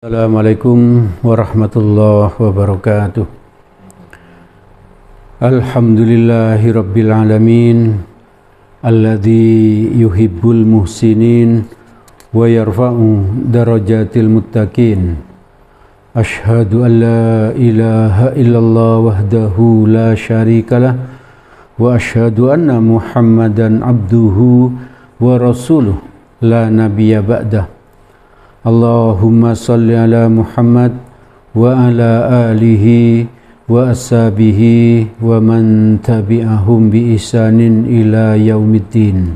Assalamualaikum warahmatullahi wabarakatuh. Alhamdulillahi rabbil alamin alladzi yuhibbul muhsinin wa yarfa'u darajatil muttaqin. Ashhadu an la ilaha illallah wahdahu la syarikalah wa ashhadu anna Muhammadan abduhu wa rasuluh la nabiyya ba'dah. Allahumma salli ala Muhammad wa ala alihi wa ashabihi wa man tabi'ahum bi ihsanin ila yaumiddin.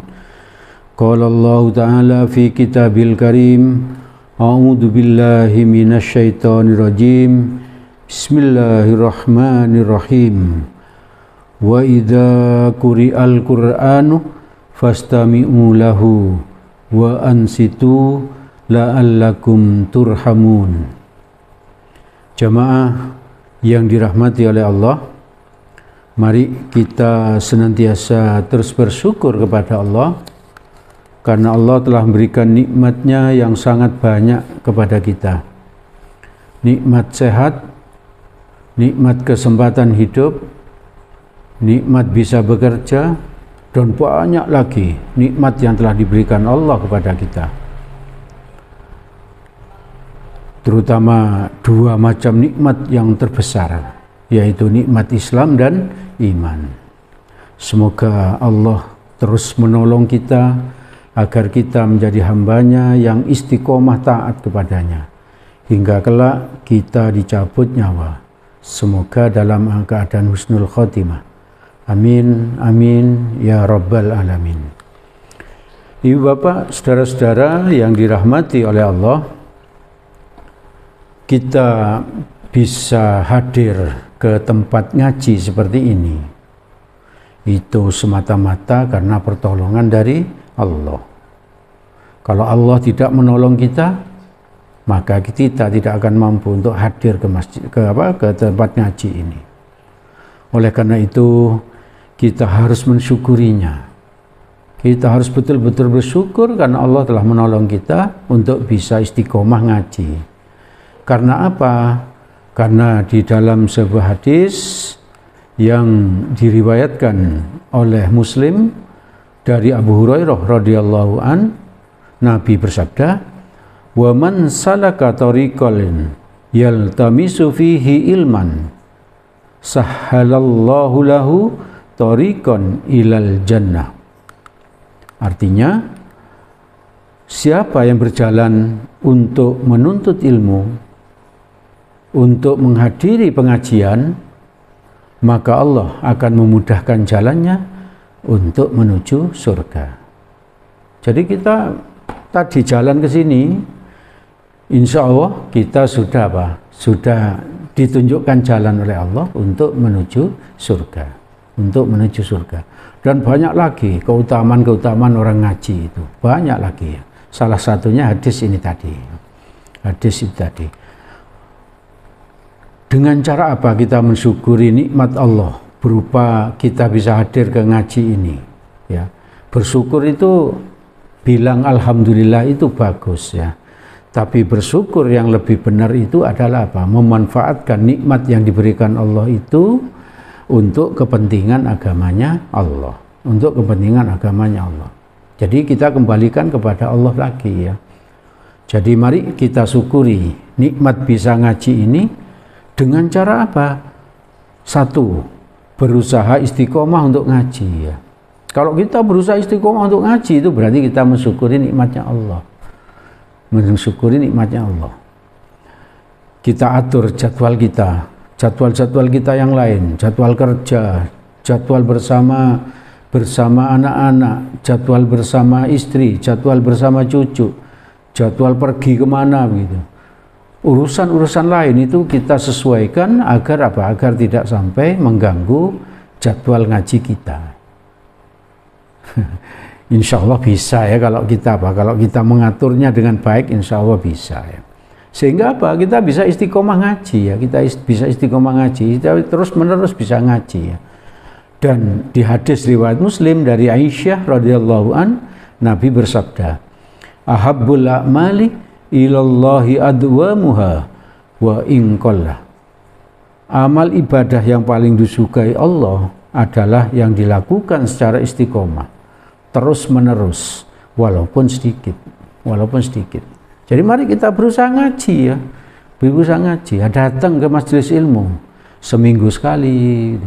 Qala Allah Ta'ala fi kitabil karim, a'udzu billahi minasy syaithanir rajim. Bismillahirrahmanirrahim. Wa idza quri'al Qur'anu fastami'u lahu wa ansitu la'allakum turhamun. Jamaah yang dirahmati oleh Allah, mari kita senantiasa terus bersyukur kepada Allah karena Allah telah memberikan nikmatnya yang sangat banyak kepada kita. Nikmat sehat, nikmat kesempatan hidup, nikmat bisa bekerja, dan banyak lagi nikmat yang telah diberikan Allah kepada kita. Terutama dua macam nikmat yang terbesar, yaitu nikmat Islam dan iman. Semoga Allah terus menolong kita agar kita menjadi hambanya yang istiqomah taat kepadanya hingga kelak kita dicabut nyawa. Semoga dalam keadaan husnul khotimah. Amin, amin, ya rabbal alamin. Ibu bapak, saudara-saudara yang dirahmati oleh Allah, kita bisa hadir ke tempat ngaji seperti ini itu semata-mata karena pertolongan dari Allah. Kalau Allah tidak menolong kita, maka kita tidak akan mampu untuk hadir ke masjid, ke tempat ngaji ini. Oleh karena itu kita harus mensyukurinya. Kita harus betul-betul bersyukur karena Allah telah menolong kita untuk bisa istiqomah ngaji. Karena apa? Karena di dalam sebuah hadis yang diriwayatkan oleh Muslim dari Abu Hurairah radhiyallahu an, Nabi bersabda, "Wa man salaka tariqan yaltamisu fihi ilman, sahhalallahu lahu tariqan ilal jannah." Artinya, siapa yang berjalan untuk menuntut ilmu, untuk menghadiri pengajian, maka Allah akan memudahkan jalannya untuk menuju surga. Jadi kita tadi jalan ke sini, insya Allah kita sudah apa? Sudah ditunjukkan jalan oleh Allah untuk menuju surga, untuk menuju surga. Dan banyak lagi keutamaan-keutamaan orang ngaji itu, banyak lagi. Salah satunya hadis ini tadi, hadis itu tadi. Dengan cara apa kita mensyukuri nikmat Allah berupa kita bisa hadir ke ngaji ini? Ya, bersyukur itu bilang alhamdulillah itu bagus ya. Tapi bersyukur yang lebih benar itu adalah apa? Memanfaatkan nikmat yang diberikan Allah itu untuk kepentingan agamanya Allah, untuk kepentingan agamanya Allah. Jadi kita kembalikan kepada Allah lagi ya. Jadi mari kita syukuri nikmat bisa ngaji ini. Dengan cara apa? Satu, berusaha istiqomah untuk ngaji ya. Kalau kita berusaha istiqomah untuk ngaji, itu berarti kita mensyukuri nikmatnya Allah. Mensyukuri nikmatnya Allah. Kita atur jadwal kita, jadwal-jadwal kita yang lain, jadwal kerja, jadwal bersama anak-anak, jadwal bersama istri, jadwal bersama cucu, jadwal pergi kemana begitu. Urusan-urusan lain itu kita sesuaikan agar apa? Agar tidak sampai mengganggu jadwal ngaji kita. Insya Allah bisa ya kalau kita apa? Kalau kita mengaturnya dengan baik, insya Allah bisa ya. Sehingga apa? Kita bisa istiqomah ngaji ya. Kita bisa istiqomah ngaji. Kita terus menerus bisa ngaji ya. Dan di hadis riwayat Muslim dari Aisyah radhiyallahu an, Nabi bersabda, "Ahabbul a'mali ilallahi adwamuha wa in qalla. Amal ibadah yang paling disukai Allah adalah yang dilakukan secara istiqomah, terus menerus, walaupun sedikit. Jadi mari kita berusaha ngaji ya, datang ke majelis ilmu seminggu sekali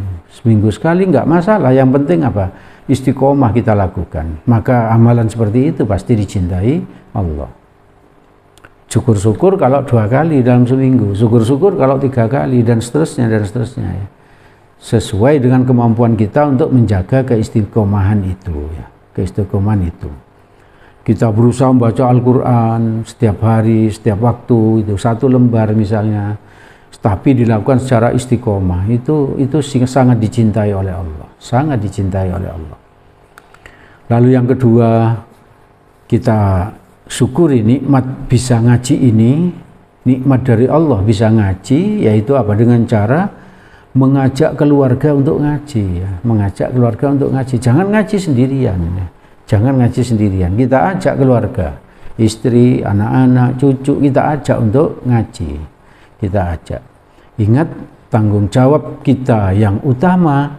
nggak masalah. Yang penting apa? Istiqomah kita lakukan. Maka amalan seperti itu pasti dicintai Allah. Syukur-syukur kalau 2 kali dalam seminggu, syukur-syukur kalau 3 kali, dan seterusnya ya. Sesuai dengan kemampuan kita untuk menjaga keistiqomahan itu ya, Kita berusaha membaca Al-Quran setiap hari, setiap waktu, itu 1 lembar misalnya, tapi dilakukan secara istiqomah, itu sangat dicintai oleh Allah, Lalu yang kedua, kita syukuri nikmat bisa ngaji ini, nikmat dari Allah bisa ngaji, yaitu apa? Dengan cara mengajak keluarga untuk ngaji ya. Jangan ngaji sendirian, kita ajak keluarga, istri, anak-anak, cucu, kita ajak untuk ngaji. Ingat, tanggung jawab kita yang utama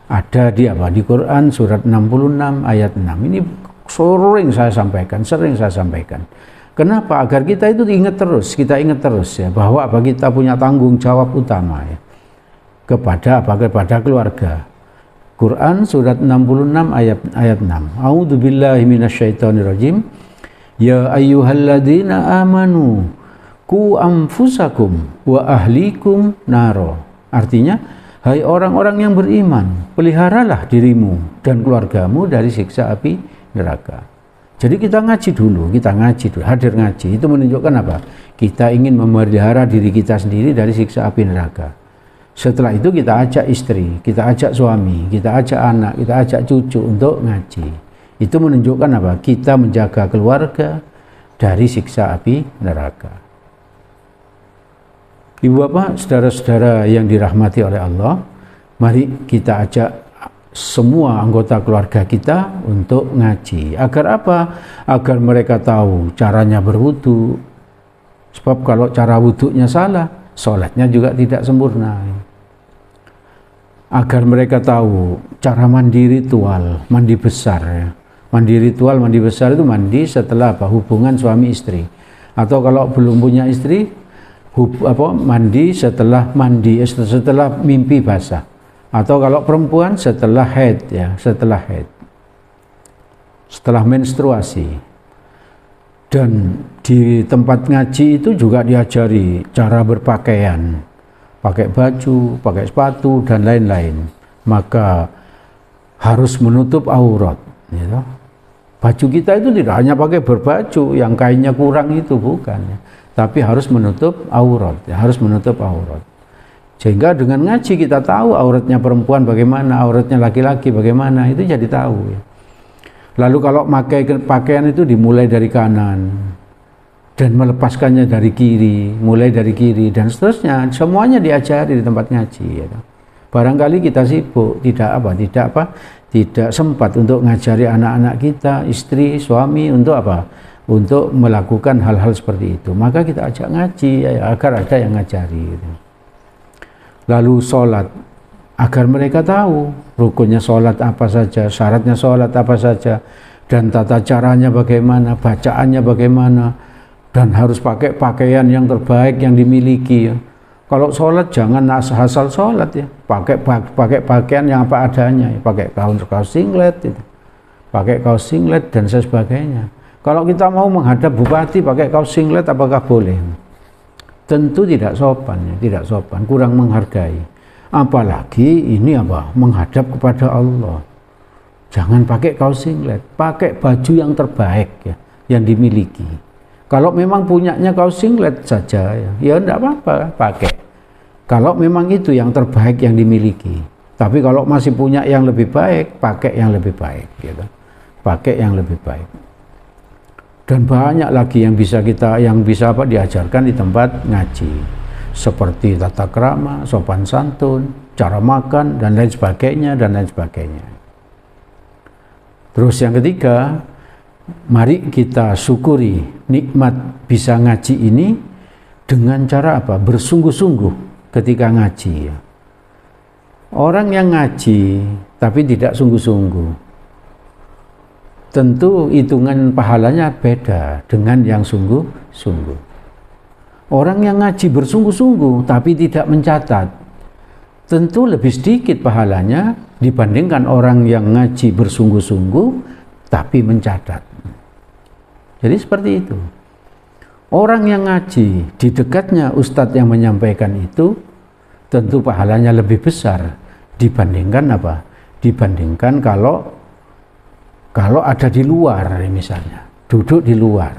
ada di apa? Di Quran surat 66 ayat 6. Ini sering saya sampaikan. Kenapa? Agar kita itu ingat terus ya, bahwa apa? Kita punya tanggung jawab utama ya, kepada keluarga. Quran surat 66 ayat 6. A'udzubillahi minasyaitonirrajim. Ya ayyuhalladzina amanu qu anfusakum wa ahlikum naro. Artinya, hai orang-orang yang beriman, peliharalah dirimu dan keluargamu dari siksa api neraka. Jadi kita ngaji dulu, hadir ngaji. Itu menunjukkan apa? Kita ingin memelihara diri kita sendiri dari siksa api neraka. Setelah itu kita ajak istri, kita ajak suami, kita ajak anak, kita ajak cucu untuk ngaji. Itu menunjukkan apa? Kita menjaga keluarga dari siksa api neraka. Ibu bapak, saudara-saudara yang dirahmati oleh Allah, mari kita ajak semua anggota keluarga kita untuk ngaji. Agar apa? Agar mereka tahu caranya berwudu. Sebab kalau cara wudunya salah, sholatnya juga tidak sempurna. Agar mereka tahu cara mandi ritual, mandi besar ya. Mandi besar itu mandi setelah apa? Hubungan suami istri. Atau kalau belum punya istri, mandi setelah mimpi basah. Atau kalau perempuan setelah haid ya, setelah menstruasi. Dan di tempat ngaji itu juga diajari cara berpakaian, pakai baju, pakai sepatu dan lain-lain. Maka harus menutup aurat gitu. Baju kita itu tidak hanya pakai berbaju yang kainnya kurang itu, bukan ya. Tapi harus menutup aurat ya, Sehingga dengan ngaji kita tahu auratnya perempuan bagaimana, auratnya laki-laki bagaimana, itu jadi tahu ya. Lalu kalau pakai pakaian itu dimulai dari kanan dan melepaskannya dari kiri, mulai dari kiri dan seterusnya, semuanya diajari di tempat ngaji ya. Barangkali kita sibuk, tidak sempat untuk ngajari anak-anak kita, istri, suami untuk apa? Untuk melakukan hal-hal seperti itu. Maka kita ajak ngaji ya, agar ada yang ngajari gitu. Lalu sholat, agar mereka tahu rukunnya sholat apa saja, syaratnya sholat apa saja, dan tata caranya bagaimana, bacaannya bagaimana, dan harus pakai pakaian yang terbaik yang dimiliki ya. Kalau sholat jangan asal sholat ya, pakai pakaian yang apa adanya ya, pakai kaos singlet itu, pakai kaos singlet dan sebagainya. Kalau kita mau menghadap bupati pakai kaos singlet, apakah boleh? Tentu tidak sopan ya, kurang menghargai. Apalagi ini apa? Menghadap kepada Allah. Jangan pakai kaos singlet, pakai baju yang terbaik ya, yang dimiliki. Kalau memang punyanya kaos singlet saja ya enggak apa-apa pakai. Kalau memang itu yang terbaik yang dimiliki. Tapi kalau masih punya yang lebih baik, pakai yang lebih baik gitu. Pakai yang lebih baik. Dan banyak lagi yang bisa diajarkan di tempat ngaji. Seperti tata krama, sopan santun, cara makan dan lain sebagainya. Terus yang ketiga, mari kita syukuri nikmat bisa ngaji ini dengan cara apa? Bersungguh-sungguh ketika ngaji ya. Orang yang ngaji tapi tidak sungguh-sungguh, tentu hitungan pahalanya beda dengan yang sungguh-sungguh. Orang yang ngaji bersungguh-sungguh tapi tidak mencatat, tentu lebih sedikit pahalanya dibandingkan orang yang ngaji bersungguh-sungguh tapi mencatat. Jadi seperti itu. Orang yang ngaji di dekatnya ustadz yang menyampaikan itu tentu pahalanya lebih besar dibandingkan apa? Dibandingkan kalau ada di luar misalnya, duduk di luar.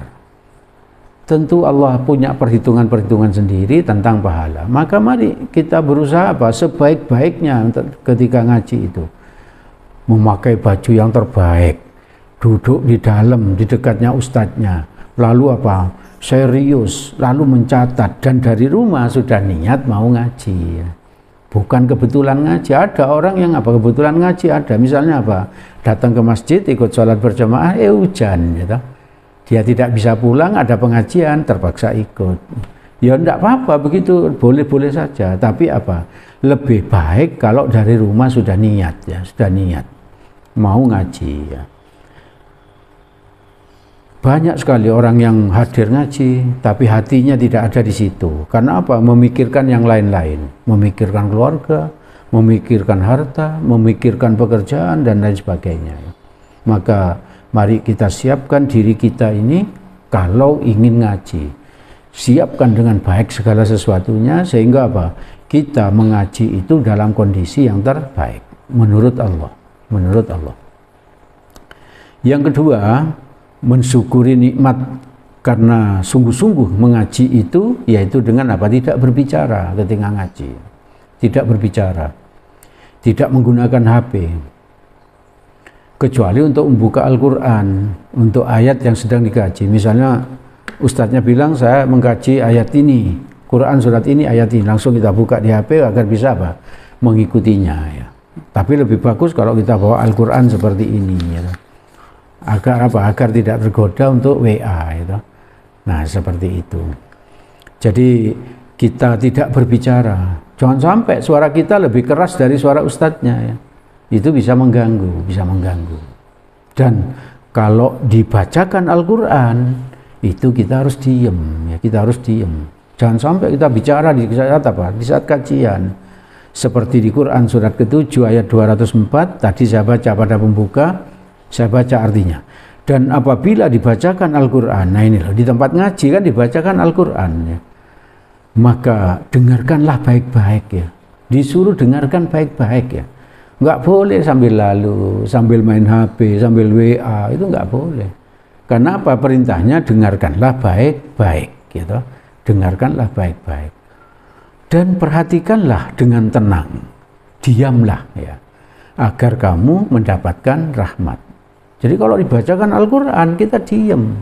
Tentu Allah punya perhitungan-perhitungan sendiri tentang pahala. Maka mari kita berusaha apa? Sebaik-baiknya ketika ngaji itu. Memakai baju yang terbaik, duduk di dalam, di dekatnya ustadznya. Lalu apa? Serius, lalu mencatat, dan dari rumah sudah niat mau ngaji ya. Bukan kebetulan ngaji. Ada orang yang apa? Kebetulan ngaji ada. Misalnya apa? Datang ke masjid ikut sholat berjamaah, hujan gitu. Dia tidak bisa pulang, ada pengajian, terpaksa ikut. Ya enggak apa-apa begitu, boleh-boleh saja. Tapi apa? Lebih baik kalau dari rumah sudah niat ya, sudah niat mau ngaji ya. Banyak sekali orang yang hadir ngaji, tapi hatinya tidak ada di situ. Karena apa? Memikirkan yang lain-lain. Memikirkan keluarga, memikirkan harta, memikirkan pekerjaan, dan lain sebagainya. Maka mari kita siapkan diri kita ini kalau ingin ngaji. Siapkan dengan baik segala sesuatunya, sehingga apa? Kita mengaji itu dalam kondisi yang terbaik. Menurut Allah. Menurut Allah. Yang kedua, mensyukuri nikmat karena sungguh-sungguh mengaji itu, yaitu dengan apa? Tidak berbicara ketika ngaji, tidak berbicara, tidak menggunakan HP, kecuali untuk membuka Al-Quran, untuk ayat yang sedang dikaji. Misalnya ustadznya bilang saya mengkaji ayat ini, Quran surat ini, ayat ini, langsung kita buka di HP agar bisa apa? Mengikutinya ya. Tapi lebih bagus kalau kita bawa Al-Quran seperti ini ya. Agar apa? Agar tidak tergoda untuk WA itu. Nah, seperti itu. Jadi kita tidak berbicara. Jangan sampai suara kita lebih keras dari suara ustadznya ya. Itu bisa mengganggu, bisa mengganggu. Dan kalau dibacakan Al-Qur'an, itu kita harus diem ya, kita harus diem. Jangan sampai kita bicara di saat apa? Di saat kajian. Seperti di Quran surat ke-7 ayat 204 tadi saya baca pada pembuka. Saya baca artinya. Dan apabila dibacakan Al-Quran, nah ini loh, di tempat ngaji kan dibacakan Al-Quran ya. Maka dengarkanlah baik-baik ya. Disuruh dengarkan baik-baik ya. Nggak boleh sambil lalu, sambil main HP, sambil WA, itu nggak boleh. Karena apa? Perintahnya dengarkanlah baik-baik gitu. Dengarkanlah baik-baik. Dan perhatikanlah dengan tenang. Diamlah ya. Agar kamu mendapatkan rahmat. Jadi kalau dibacakan Al-Quran kita diam,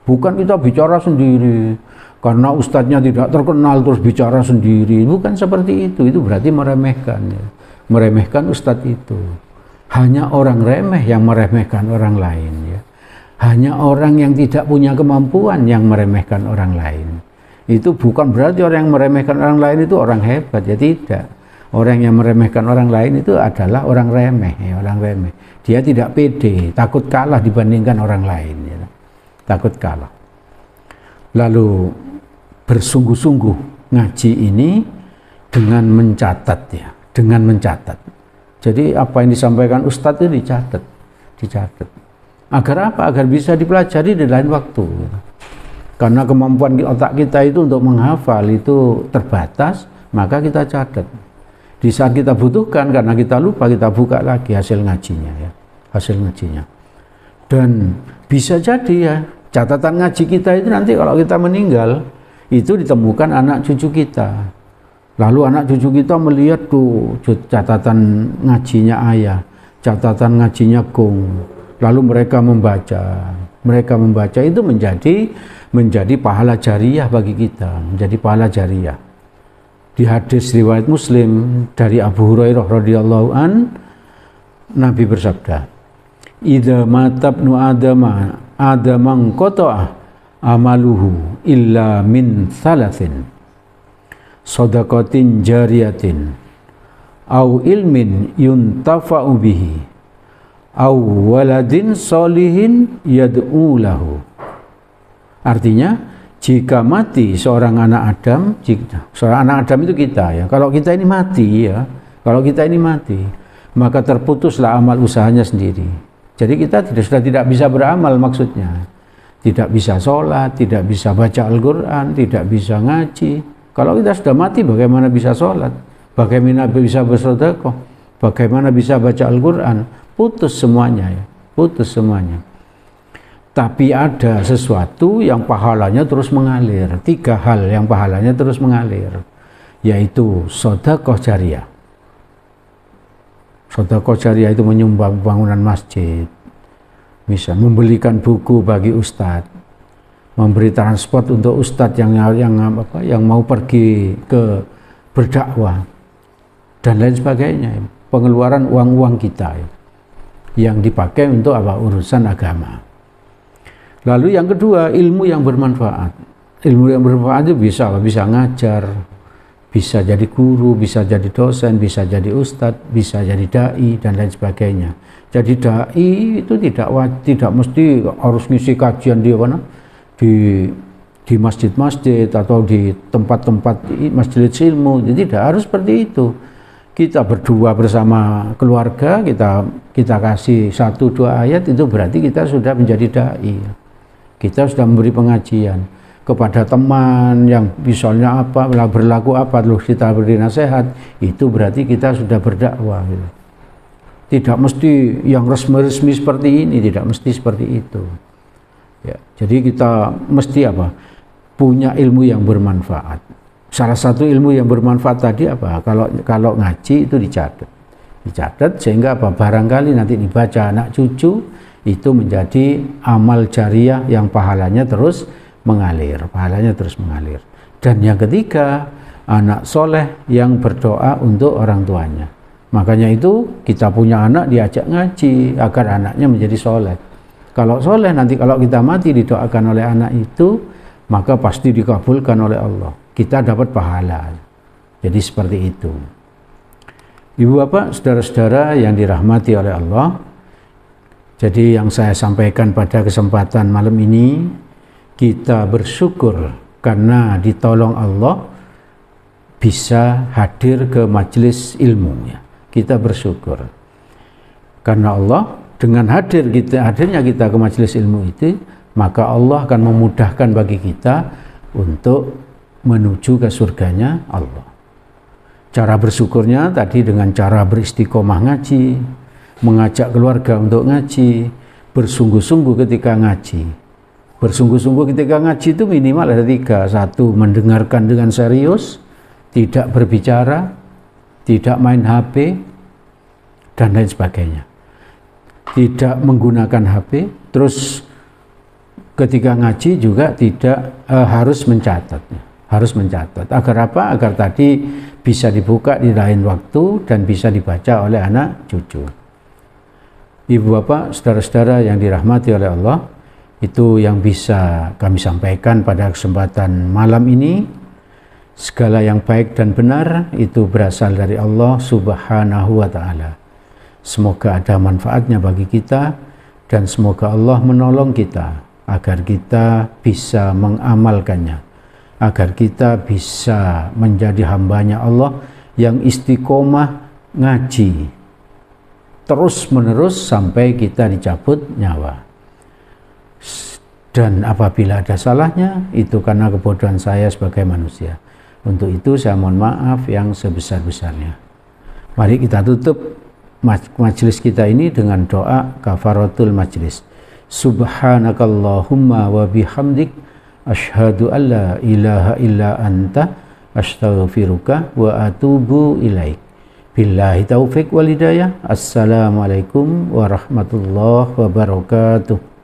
bukan kita bicara sendiri karena ustadznya tidak terkenal terus bicara sendiri, bukan seperti itu berarti meremehkan ya. Meremehkan ustadz itu. Hanya orang remeh yang meremehkan orang lain ya. Hanya orang yang tidak punya kemampuan yang meremehkan orang lain. Itu bukan berarti orang yang meremehkan orang lain itu orang hebat ya, tidak. Orang yang meremehkan orang lain itu adalah orang remeh, ya, orang remeh. Dia tidak pede, takut kalah dibandingkan orang lain. Ya. Takut kalah. Lalu bersungguh-sungguh ngaji ini dengan mencatat ya, dengan mencatat. Jadi apa yang disampaikan ustadz itu dicatat. Agar apa? Agar bisa dipelajari di lain waktu. Ya. Karena kemampuan otak kita itu untuk menghafal itu terbatas, maka kita catat. Di saat kita butuhkan, karena kita lupa, kita buka lagi hasil ngajinya ya, hasil ngajinya. Dan bisa jadi ya, catatan ngaji kita itu nanti kalau kita meninggal, itu ditemukan anak cucu kita. Lalu anak cucu kita melihat tuh catatan ngajinya ayah, catatan ngajinya Kung. Lalu mereka membaca itu menjadi pahala jariah bagi kita, menjadi pahala jariah. Di hadis riwayat Muslim dari Abu Hurairah radhiyallahu an, Nabi bersabda, "Idza mata ibnu adama qata'a amaluhu illa min thalathin shadaqatin jariyatin au ilmin yuntafa'u bihi au waladin solihin yad'u lahu. Artinya, jika mati seorang anak Adam, seorang anak Adam itu kita ya. Kalau kita ini mati ya, kalau kita ini mati, maka terputuslah amal usahanya sendiri. Jadi kita sudah tidak bisa beramal, maksudnya. Tidak bisa sholat, tidak bisa baca Al-Quran, tidak bisa ngaji. Kalau kita sudah mati, bagaimana bisa sholat? Bagaimana bisa bersedekah? Bagaimana bisa baca Al-Quran? Putus semuanya ya, putus semuanya. Tapi ada sesuatu yang pahalanya terus mengalir. 3 hal yang pahalanya terus mengalir, yaitu sedekah jariyah. Sedekah jariyah itu menyumbang bangunan masjid, bisa membelikan buku bagi ustadz, memberi transport untuk ustadz yang mau pergi ke berdakwah dan lain sebagainya. Pengeluaran uang-uang kita yang dipakai untuk urusan agama. Lalu yang kedua, ilmu yang bermanfaat. Ilmu yang bermanfaat itu bisa ngajar, bisa jadi guru, bisa jadi dosen, bisa jadi ustadz, bisa jadi dai dan lain sebagainya. Jadi dai itu tidak mesti harus ngisi kajian di masjid-masjid atau di tempat-tempat majelis ilmu. Jadi tidak harus seperti itu. Kita berdua bersama keluarga, kita kasih 1-2 ayat, itu berarti kita sudah menjadi dai. Kita sudah memberi pengajian kepada teman yang misalnya berlaku loh, kita beri nasihat, itu berarti kita sudah berdakwah gitu. Tidak mesti yang resmi-resmi seperti ini, tidak mesti seperti itu ya. Jadi kita mesti punya ilmu yang bermanfaat. Salah satu ilmu yang bermanfaat tadi kalau ngaji itu dicatat sehingga barangkali nanti dibaca anak cucu, itu menjadi amal jariyah yang pahalanya terus mengalir, Dan yang ketiga, anak soleh yang berdoa untuk orang tuanya. Makanya itu kita punya anak diajak ngaji agar anaknya menjadi soleh. Kalau soleh nanti kalau kita mati didoakan oleh anak itu, maka pasti dikabulkan oleh Allah. Kita dapat pahala. Jadi seperti itu. Ibu bapak, saudara-saudara yang dirahmati oleh Allah. Jadi yang saya sampaikan pada kesempatan malam ini, kita bersyukur karena ditolong Allah bisa hadir ke majelis ilmu ya. Kita bersyukur karena Allah dengan hadirnya kita ke majelis ilmu itu, maka Allah akan memudahkan bagi kita untuk menuju ke surganya Allah. Cara bersyukurnya tadi dengan cara beristiqomah ngaji, mengajak keluarga untuk ngaji, bersungguh-sungguh ketika ngaji. Bersungguh-sungguh ketika ngaji itu minimal ada 3. 1, mendengarkan dengan serius, tidak berbicara, tidak main HP, dan lain sebagainya. Tidak menggunakan HP, terus ketika ngaji juga tidak harus mencatat. Agar apa? Agar tadi bisa dibuka di lain waktu dan bisa dibaca oleh anak cucu. Ibu bapak, saudara-saudara yang dirahmati oleh Allah, itu yang bisa kami sampaikan pada kesempatan malam ini. Segala yang baik dan benar itu berasal dari Allah Subhanahu wa ta'ala. Semoga ada manfaatnya bagi kita dan semoga Allah menolong kita agar kita bisa mengamalkannya, agar kita bisa menjadi hambanya Allah yang istiqomah ngaji terus menerus sampai kita dicabut nyawa. Dan apabila ada salahnya, itu karena kebodohan saya sebagai manusia. Untuk itu saya mohon maaf yang sebesar-besarnya. Mari kita tutup majelis kita ini dengan doa kafaratul majelis. Subhanakallahumma wa bihamdik asyhadu an la ilaha illa anta astaghfiruka wa atubu ilaik. Billahi taufiq wal hidayah. Assalamualaikum warahmatullahi wabarakatuh.